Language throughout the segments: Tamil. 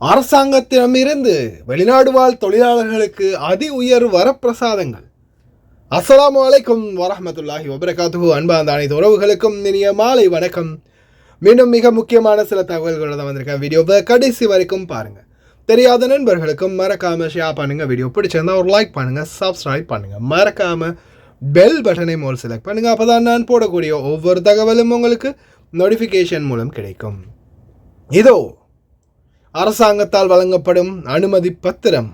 அரசாங்கத்திடமிருந்து வெளிநாடு வாழ் தொழிலாளர்களுக்கு அதி உயர் வரப்பிரசாதங்கள். அஸ்ஸலாமு அலைக்கும் வரஹ்மத்துல்லாஹி வபரகாத்துஹு. அன்பார்ந்த அனைத்து உறவுகளுக்கும் இனிய மாலை வணக்கம். மீண்டும் மிக முக்கியமான சில தகவல்களோட தான் வந்திருக்கேன். வீடியோவை கடைசி வரைக்கும் பாருங்கள். தெரியாத நண்பர்களுக்கும் மறக்காமல் ஷேர் பண்ணுங்கள். வீடியோ பிடிச்சிருந்தால் ஒரு லைக் பண்ணுங்கள், சப்ஸ்கிரைப் பண்ணுங்கள். மறக்காமல் பெல் பட்டனை மோல் செலக்ட் பண்ணுங்கள். அப்போ தான் நான் போடக்கூடிய ஒவ்வொரு தகவலும் உங்களுக்கு நோட்டிஃபிகேஷன் மூலம் கிடைக்கும். இதோ அரசாங்கத்தால் வழங்கப்படும் அனுமதி பத்திரம்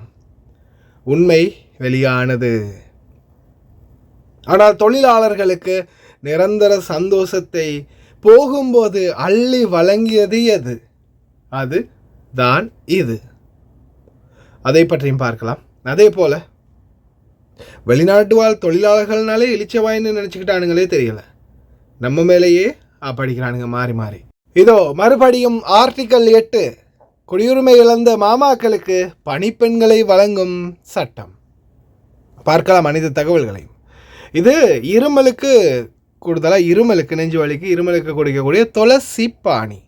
உண்மை வெளியானது. ஆனால் தொழிலாளர்களுக்கு நிரந்தர சந்தோஷத்தை போகும்போது அள்ளி வழங்கியது எது? அது தான் இது. அதை பற்றியும் பார்க்கலாம். அதே போல வெளிநாட்டு வாழ் தொழிலாளர்கள்னாலே இளிச்சவாயின்னு நினச்சிக்கிட்டானுங்களே தெரியல, நம்ம மேலேயே படிக்கிறானுங்க மாறி மாறி. இதோ மறுபடியும் ஆர்டிக்கல் 8 குடியுரிமை இழந்த மாமாக்களுக்கு பணிப்பெண்களை வழங்கும் சட்டம். பார்க்கலாம் அனைத்து தகவல்களையும். இது இருமலுக்கு கூடுதலாக இருமலுக்கு நெஞ்சு வலிக்கு இருமலுக்கு கொடுக்கக்கூடிய துளசி பாணி,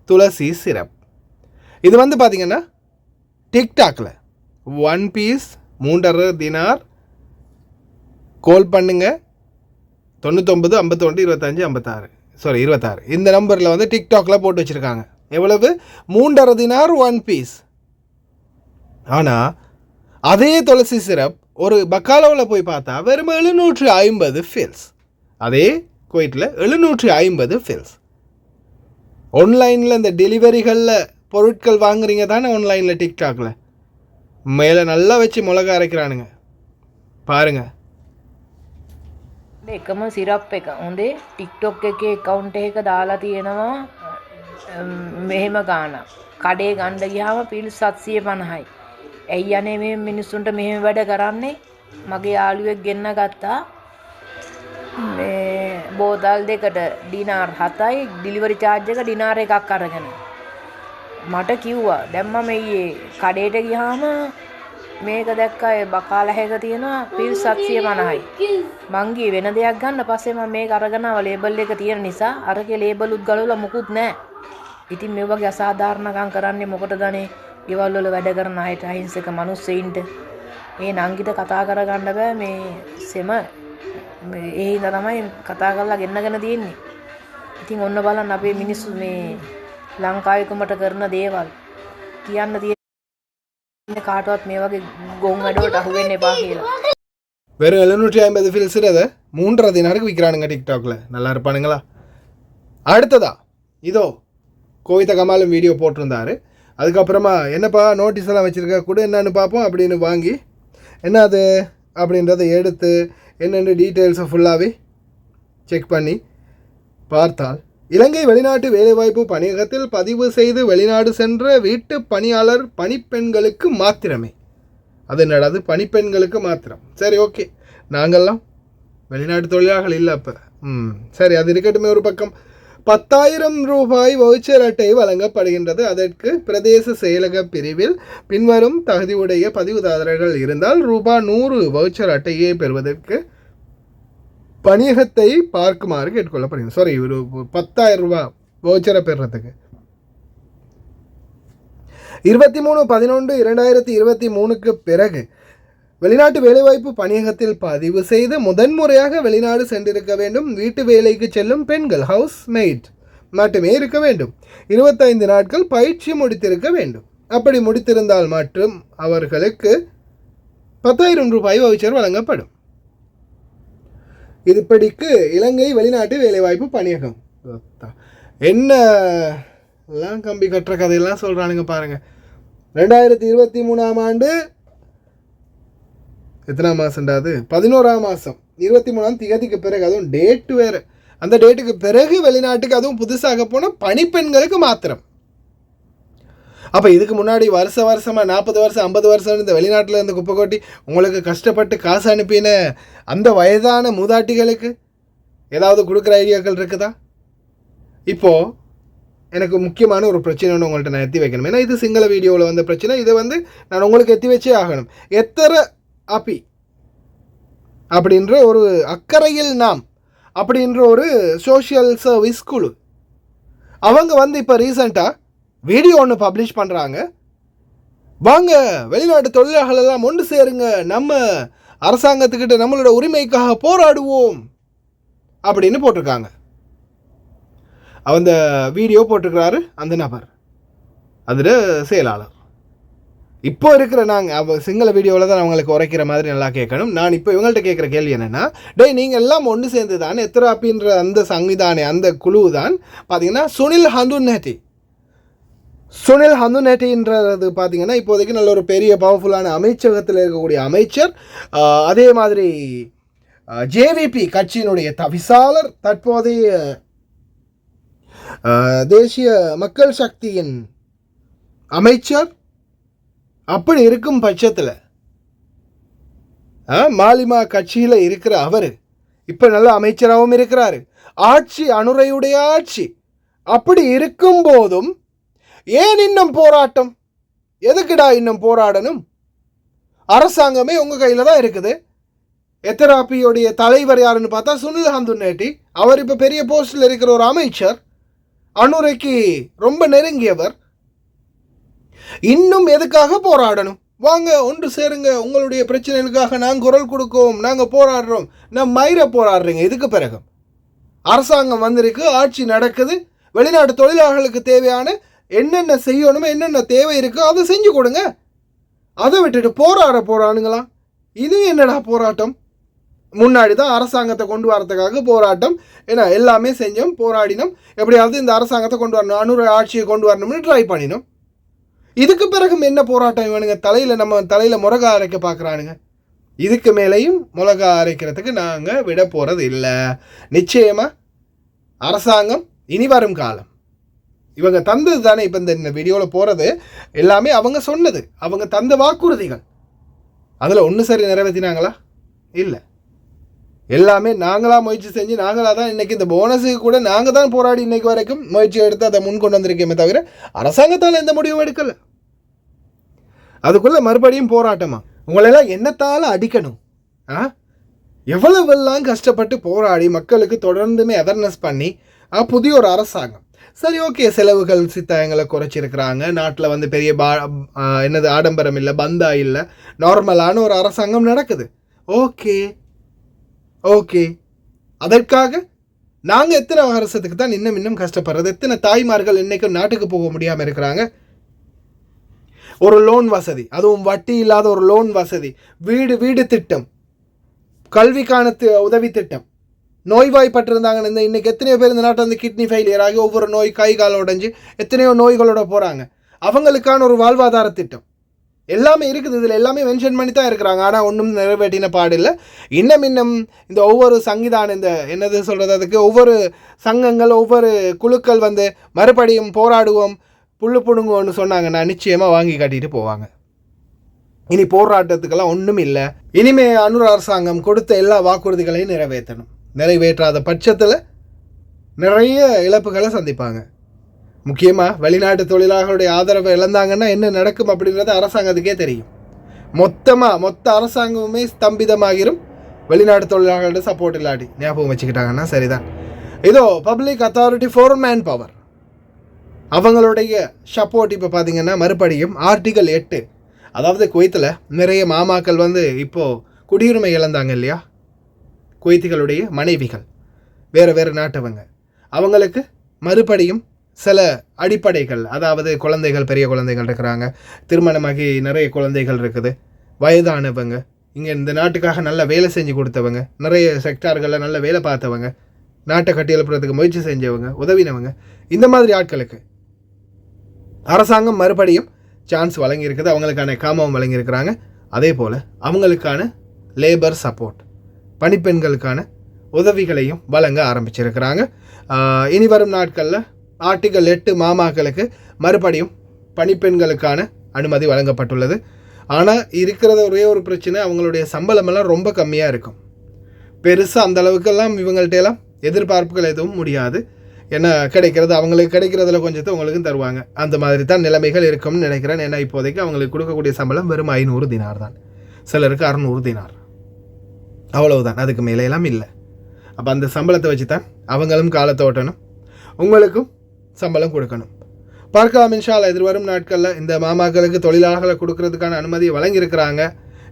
துளசி சிரப். இது பார்த்திங்கன்னா டிக்டாக்ல 1 பீஸ் 3.5 தினார். கால் பண்ணுங்க 99 51 25 56 26 இந்த நம்பரில் டிக்டாக்ல போட்டு வச்சுருக்காங்க. எவ்வளவு? 3.5 தினார் 1 பீஸ். ஆனால் அதே துளசி சிரப் ஒரு பக்காலோவில் போய் பார்த்தா வெறும் 750 ஃபில்ஸ். அதே குவைட்டில் 750 ஃபில்ஸ். ஆன்லைனில் இந்த டெலிவரிகளில் பொருட்கள் வாங்குறீங்க தானே ஆன்லைனில் டிக்டாக்ல, மேலே நல்லா வச்சு மிளகா அரைக்கிறானுங்க பாருங்கள். එකම සිරප් එක හොඳේ ටික්ටොක් එකේ account එකක දාලා තියෙනවා මෙහෙම ගාණක්. කඩේ ගන්න ගියාම පිල් 750යි. ඇයි යන්නේ මේ මිනිස්සුන්ට මෙහෙම වැඩ කරන්නේ? මගේ යාළුවෙක් ගෙන්න ගත්තා මේ බෝතල් දෙකට ඩිනාර් 7යි, ඩිලිවරි charge එක ඩිනාර් එකක් අරගෙන. මට කිව්වා දැන් මම ඊයේ කඩේට ගියාම මේක දැක්කා ඒ බකාලා හැක තියෙනවා පිල් 750යි. මං ගියේ වෙන දෙයක් ගන්න. පස්සේ මම මේක අරගෙන ආව ලේබල් එක තියෙන නිසා අරකේ ලේබල් උත් ගලවලා මුකුත් නැහැ. ඉතින් මේ වගේ අසාධාරණකම් කරන්නේ මොකටදනේ? ගෙවල් වල වැඩ කරන අයට, අහිංසක මිනිස්සෙයින්ට මේ නංගිට කතා කරගන්න බෑ. මේ සෙම ඒ හින්දා තමයි කතා කරලා ගෙන්නගෙන තියෙන්නේ. ඉතින් ඔන්න බලන්න අපේ මිනිස්සු මේ ලංකාවේකමට කරන දේවල් කියන්න තියෙන කාටවත් මේ වගේ ගොන් වැඩවලට අහු වෙන්න එපා කියලා. வெறும் 750 ஃபில்ஸ் அதை 3.5 தினாருக்கு விற்கிறானுங்க டிக்டாக்ல. நல்லா இருப்பானுங்களா? அடுத்ததா இதோ கோவித்த கமாலும் வீடியோ போட்டிருந்தாரு. அதுக்கப்புறமா என்னப்பா நோட்டீஸ் எல்லாம் வச்சுருக்க கூட என்னன்னு பார்ப்போம் அப்படின்னு வாங்கி என்ன அது அப்படின்றத எடுத்து என்னென்ன டீட்டெயில்ஸை ஃபுல்லாகவே செக் பண்ணி பார்த்தால் இலங்கை வெளிநாட்டு வேலைவாய்ப்பு பணியகத்தில் பதிவு செய்து வெளிநாடு சென்ற வீட்டு பணியாளர் பணிப்பெண்களுக்கு மாத்திரமே. அது என்னடா அது பணிப்பெண்களுக்கு மாத்திரம்? சரி, ஓகே, நாங்கள்லாம் வெளிநாட்டு தொழிலாளர்கள் இல்லை அப்போ. சரி, அது இருக்கட்டுமே ஒரு பக்கம். 10,000 ரூபாய் வவுச்சர் அட்டை வழங்கப்படுகின்றது. அதற்கு பிரதேச செயலக பிரிவில் பின்வரும் தகுதியுடைய பதிவுதாரர்கள் இருந்தால் ரூபாய் 100 வவுச்சர் அட்டையை பெறுவதற்கு பணியகத்தை பார்க்குமாறு கேட்டுக்கொள்ளப்படுகிறது. சாரி, ஒரு 10,000 ரூபா வவுச்சரை பெறுறதுக்கு 23/11/2023 பிறகு வெளிநாட்டு வேலைவாய்ப்பு பணியகத்தில் பதிவு செய்து முதன்முறையாக வெளிநாடு சென்றிருக்க வேண்டும். வீட்டு வேலைக்கு செல்லும் பெண்கள் ஹவுஸ் மெய்ட் மட்டுமே இருக்க வேண்டும். 25 நாட்கள் பயிற்சி முடித்திருக்க வேண்டும். அப்படி முடித்திருந்தால் மட்டும் அவர்களுக்கு 10,000 ரூபாய் வவுச்சர் வழங்கப்படும். இதுபடிக்கு இலங்கை வெளிநாட்டு வேலைவாய்ப்பு பணியகம் என்ன எல்லாம் கம்பி கட்டுற கதையெல்லாம் சொல்கிறானுங்க பாருங்கள். 2023ஆம் ஆண்டு எத்தனாம் மாதம்டாது? 11ஆம் மாதம் 23ஆம் தேதிக்கு பிறகு, அதுவும் டேட்டு வேறு, அந்த டேட்டுக்கு பிறகு வெளிநாட்டுக்கு, அதுவும் புதுசாக போனால் பணிப்பெண்களுக்கு மாத்திரம். அப்போ இதுக்கு முன்னாடி வருஷமாக 40 வருஷம் 50 வருஷம் இந்த வெளிநாட்டில் இருந்து குப்பை கொட்டி உங்களுக்கு கஷ்டப்பட்டு காசு அனுப்பின அந்த வயதான மூதாட்டிகளுக்கு ஏதாவது கொடுக்குற ஐடியாக்கள் இருக்குதா? இப்போது எனக்கு முக்கியமான ஒரு பிரச்சனை ஒன்று உங்கள்கிட்ட நான் எத்தி வைக்கணும். ஏன்னா இது சிங்கள வீடியோவில் வந்த பிரச்சனை. இதை நான் உங்களுக்கு எத்தி வச்சே ஆகணும். எத்தர அப்பி அப்படின்ற ஒரு அக்கறையில் நாம் அப்படின்ற ஒரு சோஷியல் சர்வீஸ் குழு அவங்க இப்போ ரீசெண்டாக வீடியோ ஒன்று பப்ளிஷ் பண்ணுறாங்க. வாங்க வெளிநாட்டு தொழிலாளர்கள் எல்லாம் ஒன்று சேருங்க, நம்ம அரசாங்கத்துக்கிட்ட நம்மளோட உரிமைக்காக போராடுவோம் அப்படின்னு போட்டிருக்காங்க. அந்த வீடியோ போட்டிருக்கிறாரு அந்த நபர், அதில் செயலாளர். இப்போ இருக்கிற நாங்கள் சிங்கள வீடியோவில் தான் அவங்களுக்கு உரைக்கிற மாதிரி நல்லா கேட்கணும். நான் இப்போ இவங்கள்ட்ட கேட்குற கேள்வி என்னென்னா, டேய் நீங்கள் எல்லாம் ஒன்று சேர்ந்து தான் எத்திராப்பின்ற அந்த சங்கிதானே அந்த குழு தான் பார்த்தீங்கன்னா சுனில் ஹந்துனேட்டின்றது பார்த்தீங்கன்னா இப்போதைக்கு நல்ல ஒரு பெரிய பவர்ஃபுல்லான அமைச்சகத்தில் இருக்கக்கூடிய அமைச்சர். அதே மாதிரி ஜேவிபி கட்சியினுடைய தவிசாளர், தற்போதைய தேசிய மக்கள் சக்தியின் அமைச்சர். அப்படி இருக்கும் பட்சத்தில் மாலிமா கட்சியில் இருக்கிற அவர் இப்போ நல்ல அமைச்சராகவும் இருக்கிறாரு. ஆட்சி அனுரையுடைய ஆட்சி. அப்படி இருக்கும் போதும் ஏன் இன்னும் போராட்டம்? எதுக்குடா இன்னும் போராடணும்? அரசாங்கமே உங்கள் கையில் தான் இருக்குது. எத்தராப்பியோடைய தலைவர் யாருன்னு பார்த்தா சுனில் ஹந்துனேட்டி. அவர் இப்போ பெரிய போஸ்டில் இருக்கிற ஒரு அமைச்சர், அனுரைக்கு ரொம்ப நெருங்கியவர். இன்னும் எதுக்காக போராடணும்? வாங்க ஒன்று சேருங்க, உங்களுடைய பிரச்சனைகளுக்காக நாங்கள் குரல் கொடுக்கோம், நாங்கள் போராடுறோம். நான் மயிர போராடுறீங்க. இதுக்கு பிறகு அரசாங்கம் வந்திருக்கு, ஆட்சி நடக்குது, வெளிநாட்டு தொழிலாளர்களுக்கு தேவையான என்னென்ன செய்யணுமோ என்னென்ன தேவை இருக்கோ அதை செஞ்சு கொடுங்க. அதை விட்டுட்டு போராடுங்களா? இது என்னடா போராட்டம்? முன்னாடி தான் அரசாங்கத்தை கொண்டு வரதுக்காக போராட்டம், ஏன்னா எல்லாமே செஞ்சோம், போராடினோம், எப்படியாவது இந்த அரசாங்கத்தை கொண்டு வரணும், அனுர ஆட்சியை கொண்டு வரணும்னு ட்ரை பண்ணினோம். இதுக்கு பிறகும் என்ன போராட்டம்? இவனுங்க நம்ம தலையில் முருகா அரைக்க பார்க்குறானுங்க. இதுக்கு மேலேயும் மிளகா அரைக்கிறதுக்கு நாங்கள் விட போகிறது இல்லை. நிச்சயமாக அரசாங்கம் இனி வரும் காலம் இவங்க தந்தது தானே. இப்போ இந்த வீடியோவில் போகிறது எல்லாமே அவங்க சொன்னது, அவங்க தந்த வாக்குறுதிகள். அதில் ஒன்று சரி நிறைவேற்றினாங்களா? இல்லை. எல்லாமே நாங்களாக முயற்சி செஞ்சு நாங்களாக தான் இன்றைக்கி இந்த போனஸுக்கு கூட நாங்கள் தான் போராடி இன்றைக்கு வரைக்கும் முயற்சி எடுத்து அதை முன் கொண்டு வந்திருக்கேமே தவிர அரசாங்கத்தால் எந்த முடிவும் எடுக்கலை. அதுக்குள்ளே மறுபடியும் போராட்டமா? உங்களெல்லாம் என்னத்தால் அடிக்கணும்? எவ்வளவெல்லாம் கஷ்டப்பட்டு போராடி மக்களுக்கு தொடர்ந்துமே அவேர்னஸ் பண்ணி புதிய ஒரு அரசாங்கம். சரி, ஓகே, செலவுகள் சித்தாயங்களை குறைச்சிருக்கிறாங்க, நாட்டில் வந்து பெரிய ஆடம்பரம் இல்லை, பந்தா இல்லை, நார்மலான ஒரு அரசாங்கம் நடக்குது. ஓகே அதற்காக நாங்கள் எத்தனை வருஷத்துக்கு தான் இன்னும் கஷ்டப்படுறது? எத்தனை தாய்மார்கள் இன்றைக்கும் நாட்டுக்கு போக முடியாமல் இருக்கிறாங்க? ஒரு லோன் வசதி, அதுவும் வட்டி இல்லாத ஒரு லோன் வசதி, வீடு திட்டம், கல்விக்கான உதவி திட்டம், நோய்வாய்ப்பட்டிருந்தாங்கன்னு இன்னைக்கு எத்தனையோ பேர் இந்த நாட்டில் வந்து கிட்னி ஃபெயிலியர் ஆகி ஒவ்வொரு நோய், கை கால் உடைஞ்சு எத்தனையோ நோய்களோட போகிறாங்க. அவங்களுக்கான ஒரு வாழ்வாதார திட்டம் எல்லாமே இருக்குது. இதில் எல்லாமே மென்ஷன் பண்ணி தான் இருக்கிறாங்க. ஆனால் ஒன்றும் நிறைவேற்றின பாடில்லை. இன்னும் இந்த ஒவ்வொரு சங்கிதான இந்த என்னது சொல்கிறது, அதுக்கு ஒவ்வொரு சங்கங்கள், ஒவ்வொரு குழுக்கள் வந்து மறுபடியும் போராடுவோம், புல்லு புடுங்குவோன்னு சொன்னாங்கன்னா நிச்சயமாக வாங்கி காட்டிட்டு போவாங்க. இனி போராட்டத்துக்கெல்லாம் ஒன்றும் இல்லை. இனிமே அனுர அரசாங்கம் கொடுத்த எல்லா வாக்குறுதிகளையும் நிறைவேற்றணும். நிறைவேற்றாத பட்சத்தில் நிறைய இழப்புகளை சந்திப்பாங்க. முக்கியமாக வெளிநாட்டு தொழிலாளர்களுடைய ஆதரவை இழந்தாங்கன்னா என்ன நடக்கும் அப்படின்றது அரசாங்கத்துக்கே தெரியும். மொத்த அரசாங்கமுமே ஸ்தம்பிதமாகிரும் வெளிநாட்டு தொழிலாளர்களோட சப்போர்ட் இல்லாட்டி. ஞாபகம் வச்சுக்கிட்டாங்கன்னா சரிதான். இதோ public authority for man power, அவங்களுடைய சப்போர்ட் இப்போ பார்த்தீங்கன்னா மறுபடியும் ஆர்டிகல் 8, அதாவது குவைத்தில் நிறைய மாமாக்கள் வந்து இப்போது குடியுரிமை இழந்தாங்க இல்லையா, குவைத்திகளுடைய மனைவிகள் வேறு நாட்டவங்க, அவங்களுக்கு மறுபடியும் சில அடிப்படைகள், அதாவது குழந்தைகள், பெரிய குழந்தைகள் இருக்கிறாங்க, திருமணமாகி நிறைய குழந்தைகள் இருக்குது, வயதானவங்க, இங்கே இந்த நாட்டுக்காக நல்ல வேலை செஞ்சு கொடுத்தவங்க, நிறைய செக்டார்களில் நல்ல வேலை பார்த்தவங்க, நாட்டை கட்டி எழுப்புறதுக்கு முயற்சி செஞ்சவங்க, உதவினவங்க, இந்த மாதிரி ஆட்களுக்கு அரசாங்கம் மறுபடியும் சான்ஸ் வழங்கியிருக்குது. அவங்களுக்கான காமம் வழங்கியிருக்கிறாங்க. அதே போல் அவங்களுக்கான லேபர் சப்போர்ட், பணிப்பெண்களுக்கான உதவிகளையும் வழங்க ஆரம்பிச்சிருக்கிறாங்க. இனி வரும் நாட்களில் ஆர்டிகல் 8 மாமாக்களுக்கு மறுபடியும் பணிப்பெண்களுக்கான அனுமதி வழங்கப்பட்டுள்ளது. ஆனால் இருக்கிறத ஒரே ஒரு பிரச்சனை, அவங்களுடைய சம்பளமெல்லாம் ரொம்ப கம்மியாக இருக்கும். பெருசாக அந்தளவுக்கெல்லாம் இவங்கள்ட்டெல்லாம் எதிர்பார்ப்புகள் எதுவும் முடியாது. ஏன்னா கிடைக்கிறது அவங்களுக்கு கிடைக்கிறதுல கொஞ்சத்தை உங்களுக்கும் தருவாங்க. அந்த மாதிரி தான் நிலைமைகள் இருக்கும்னு நினைக்கிறேன். ஏன்னா இப்போதைக்கு அவங்களுக்கு கொடுக்கக்கூடிய சம்பளம் வெறும் 500 தினார் தான், சிலருக்கு 600 தினார், அவ்வளவுதான், அதுக்கு மேலேலாம் இல்லை. அப்போ அந்த சம்பளத்தை வச்சு தான் அவங்களும் காலத்தை ஓட்டணும், உங்களுக்கும் சம்பளம் கொடுக்கணும். பார்க்கலாம் இன்ஷா அல்லாஹ். எதிர்வரும் நாட்களில் இந்த மாமாக்களுக்கு தொழிலாளர்களை கொடுக்கறதுக்கான அனுமதியை வழங்கியிருக்கிறாங்க.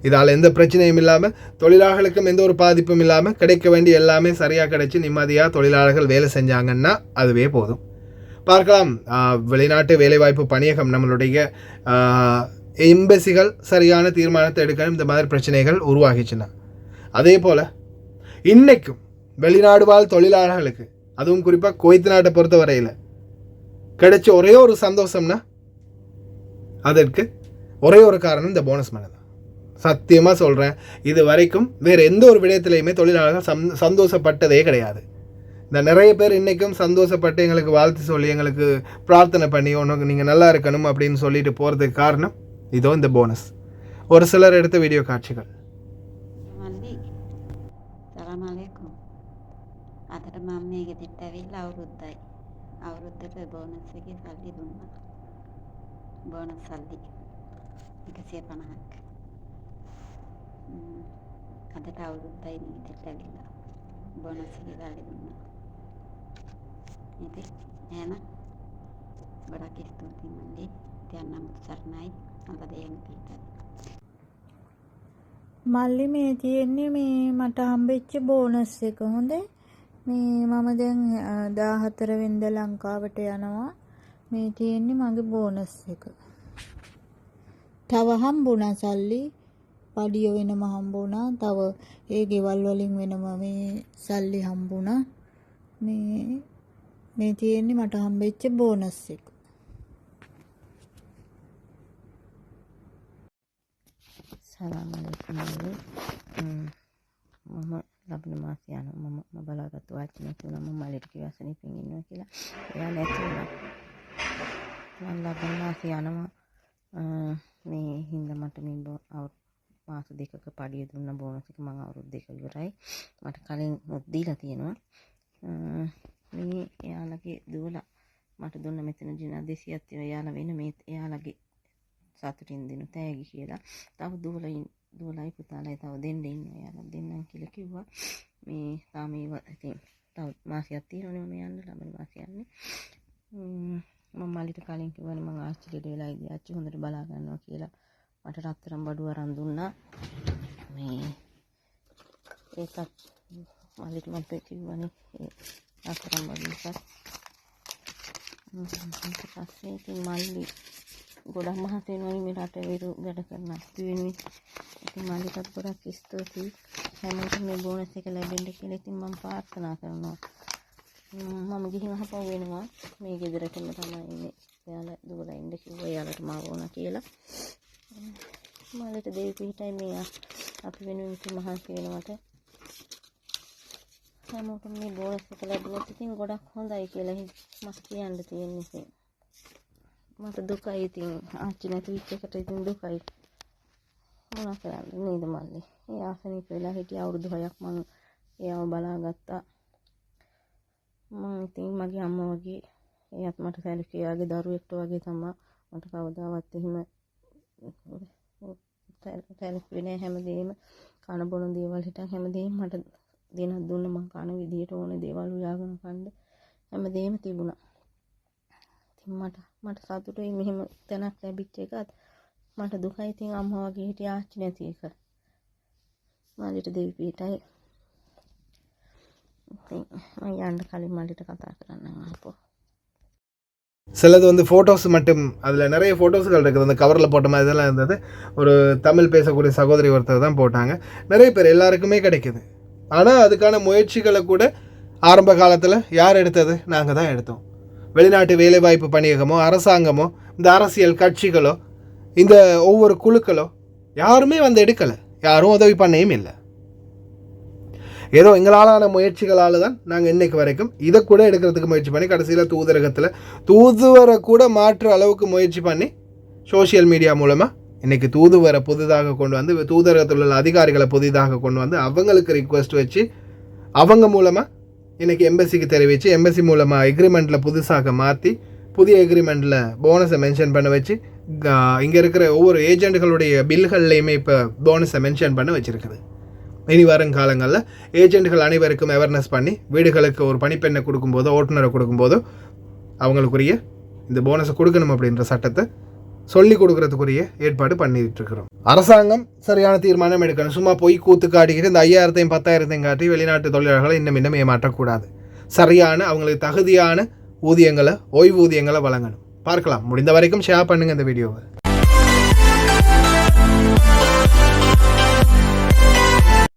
இதால் எந்த பிரச்சனையும் இல்லாமல், தொழிலாளர்களுக்கும் எந்த ஒரு பாதிப்பும் இல்லாமல் கிடைக்க வேண்டிய எல்லாமே சரியாக கிடைச்சி நிம்மதியாக தொழிலாளர்கள் வேலை செஞ்சாங்கன்னா அதுவே போதும். பார்க்கலாம். வெளிநாட்டு வேலைவாய்ப்பு பணியகம் நம்மளுடைய எம்பசிகள் சரியான தீர்மானத்தை எடுக்கணும் இந்த மாதிரி பிரச்சனைகள் உருவாகிச்சுன்னா. அதே போல் இன்றைக்கும் வெளிநாடு வாழ் தொழிலாளர்களுக்கு, அதுவும் குறிப்பாக குவைத் நாட்டை பொறுத்த வரையில் கிடைச்ச ஒரே ஒரு சந்தோஷம்னா அதற்கு ஒரே ஒரு காரணம் இந்த போனஸ் மனு தான். சத்தியமாக சொல்கிறேன், இது வரைக்கும் வேறு எந்த ஒரு விடயத்திலையுமே தொழிலாளர்கள் சந்தோஷப்பட்டதே கிடையாது. இந்த நிறைய பேர் இன்றைக்கும் சந்தோஷப்பட்டு எங்களுக்கு வாழ்த்து சொல்லி எங்களுக்கு பிரார்த்தனை பண்ணி ஒன்று நீங்கள் நல்லா இருக்கணும் அப்படின்னு சொல்லிட்டு போகிறதுக்கு காரணம் இதோ இந்த போனஸ். ஒரு சிலர் எடுத்த வீடியோ காட்சிகள். අදට මම මේ ගෙදරට ඇවිල්ලා අවුරුද්දයි. අවුරුද්දට බෝනස් එකේ සල්ලි දුන්නා. බෝනස් සල්ලි 150ක්. අදට අවුරුද්දයි මේ ගෙදරට ඇවිල්ලා බෝනස් එකේ සල්ලි දුන්නා. ඉතින් එහෙනම් ගොඩක් ස්තුතියි මල්ලි. තියන්නම් සරණයි. අද දෙයන් පිටයි. මල්ලි මේ තියෙන්නේ මේ මට හම්බෙච්ච බෝනස් එක. හොඳේ. මේ මම දැන් 14 වෙනිදා ලංකාවට යනවා. මේ තියෙන්නේ මගේ බෝනස් එක. තව හම්බුණා සල්ලි. පඩිය වෙනම හම්බුණා. තව ඒ ගෙවල් වලින් වෙනම මේ සල්ලි හම්බුණා. මේ තියෙන්නේ මට හම්බෙච්ච බෝනස් එක. සලාමලයිකුම් මම ලබන මාසේ යනවා. මම බලාගත්තු වාචනය තුනම මලට කිව්වා සනීපෙන් ඉන්නවා කියලා. එයා නැති වුණා. මම ලබන මාසේ යනවා. මේ හින්දා මට මේ මාස දෙකක පඩිය දුන්න බෝනස් එක මම අවුරුදු දෙක ඉවරයි. මට කලින් දීලා තියෙනවා. මේ එයාලගේ දුවලා මට දුන්න මෙතන දින 200ක් තියෙනවා. එයාලා වෙන මේ එයාලගේ සතුටින් දෙනු තෑගි කියලා. තව දුවලයි පුතාලයි තව දෙන්න ඉන්නවා. එයාලා දෙන්නම් කියලා කිව්වා. මේ තාම ඉතින් තව මාසයක් තියෙනවනේ මම යන්න ලබන මාසෙ යන්නේ. මම මල්ලිට කලින් කිව්වනේ මම ආච්චිලට වෙලා ඉදී ආච්චි හොඳට බලා ගන්නවා කියලා. මට රත්තරන් බඩුව අරන් දුන්නා. මේ ඒකත් මල්ලිට මම කිව්වනේ ඒ රත්තරන් බඩුව එකත්. ඊට පස්සේ ඉතින් මල්ලි ගොඩක් මහත් වෙනවනේ මේ රට විරු වැඩ කරන අත්වෙනුයි. ඉතින් මල්ලිටත් ගොඩක් ස්තුතියි. හැමෝටම මේ බෝනස් එක ලැබෙන්න කියලා ඉතින් මම ප්‍රාර්ථනා කරනවා. මම ගිහින් අහපව වෙනවා. මේ ගෙදරටම තමයි ඉන්නේ. එයාලා දුවලා ඉන්න කිව්වා. එයාලට මාව ඕන කියලා. මල්ලිට දෙවි පිටයි මේ අපි වෙනුවෙන් ඉතින් මහන්සි වෙනවට. හැමෝටම මේ බෝනස් එක ලැබුණොත් ඉතින් ගොඩක් හොඳයි කියලා මට කියන්න තියෙන්නේ ඉතින්. මට දුකයි ඉතින් ආච්චි නැති වෙච්ච එකට ඉතින් දුකයි. මොනවා කරන්නේ නේද මල්ලි? ඒ ආසනික වෙලා හිටිය අවුරුදු 6ක් මම එයාව බලාගත්තා. මම ඉතින් මගේ අම්මා වගේ එයාත් මට සැලකියාගේ දරුවෙක්ට වගේ තමයි. මට කවදාවත් එහෙම සැලකුවේ නැහැ. හැමදේම කන බොන දේවල් හිටන් හැමදේම මට දෙනක් දුන්න මං කන විදියට ඕනේ දේවල් උයාගෙන කන්න හැමදේම තිබුණා. මට සතුටුයි මෙහෙම තැනක් ලැබිච්ච එකත්. මට දුකයි ඉතින් අම්මා වගේ හිටිය ආච්චි නැති එක. මල්ලිට දෙවි පිටයි. ඉතින් මම යන්න කලින් මල්ලිට කතා කරන්න ආපෝ. சிலது வந்து ஃபோட்டோஸ் மட்டும், அதில் நிறைய ஃபோட்டோஸ்கள் இருக்குது. அந்த கவரில் போட்ட மாதிரி இதெல்லாம் இருந்தது. ஒரு தமிழ் பேசக்கூடிய சகோதரி ஒருத்தர் தான் போட்டாங்க. நிறைய பேர் எல்லாருக்குமே கிடைக்கிது. ஆனால் அதுக்கான முயற்சிகளை கூட ஆரம்ப காலத்தில் யார் எடுத்தது? நாங்கள் தான் எடுத்தோம். வெளிநாட்டு வேலைவாய்ப்பு பணியகமோ அரசாங்கமோ இந்த அரசியல் கட்சிகளோ இந்த ஒவ்வொரு குழுக்களோ யாருமே வந்து எடுக்கலை. யாரும் உதவி பண்ணையும் இல்லை. ஏதோ எங்களாலான முயற்சிகளால் தான் நாங்கள் இன்றைக்கு வரைக்கும் இதை கூட எடுக்கிறதுக்கு முயற்சி பண்ணி கடைசியில் தூதுவரை கூட மாற்று அளவுக்கு முயற்சி பண்ணி சோஷியல் மீடியா மூலமாக இன்றைக்கி தூதுவரை புதிதாக கொண்டு வந்து தூதரகத்தில் உள்ள அதிகாரிகளை புதிதாக கொண்டு வந்து அவங்களுக்கு ரிக்வெஸ்ட் வச்சு அவங்க மூலமாக இன்றைக்கி எம்பசிக்கு தெரிவித்து எம்பசி மூலமாக எக்ரிமெண்ட்டில் புதுசாக மாற்றி புதிய எக்ரிமெண்ட்டில் போனஸை மென்ஷன் பண்ண வச்சு இங்கே இருக்கிற ஒவ்வொரு ஏஜெண்ட்டுகளுடைய பில்கள்லையுமே இப்போ போனஸை மென்ஷன் பண்ண வச்சுருக்குது. இனி வரும் காலங்களில் ஏஜெண்ட்டுகள் அனைவருக்கும் அவேர்னஸ் பண்ணி வீடுகளுக்கு ஒரு பணிப்பெண்ணை கொடுக்கும்போதோ ஓட்டுநரை கொடுக்கும்போதோ அவங்களுக்குரிய இந்த போனஸை கொடுக்கணும் அப்படின்ற சட்டத்தை சொல்லி கொடுக்கறதுக்குரிய ஏற்பாடு பண்ணிட்டு இருக்கிறோம். அரசாங்கம் சரியான தீர்மானம் எடுக்கணும். சும்மா போய் கூத்து காட்டிக்கிட்டு இந்த 5,000 10,000 காட்டி வெளிநாட்டு தொழிலாளர்களை இன்னும் ஏமாற்றக்கூடாது. சரியான அவங்களுக்கு தகுதியான ஊதியங்களை ஓய்வூதியங்களை வழங்கணும். பார்க்கலாம். முடிந்த வரைக்கும் ஷேர் பண்ணுங்கள் இந்த வீடியோவை.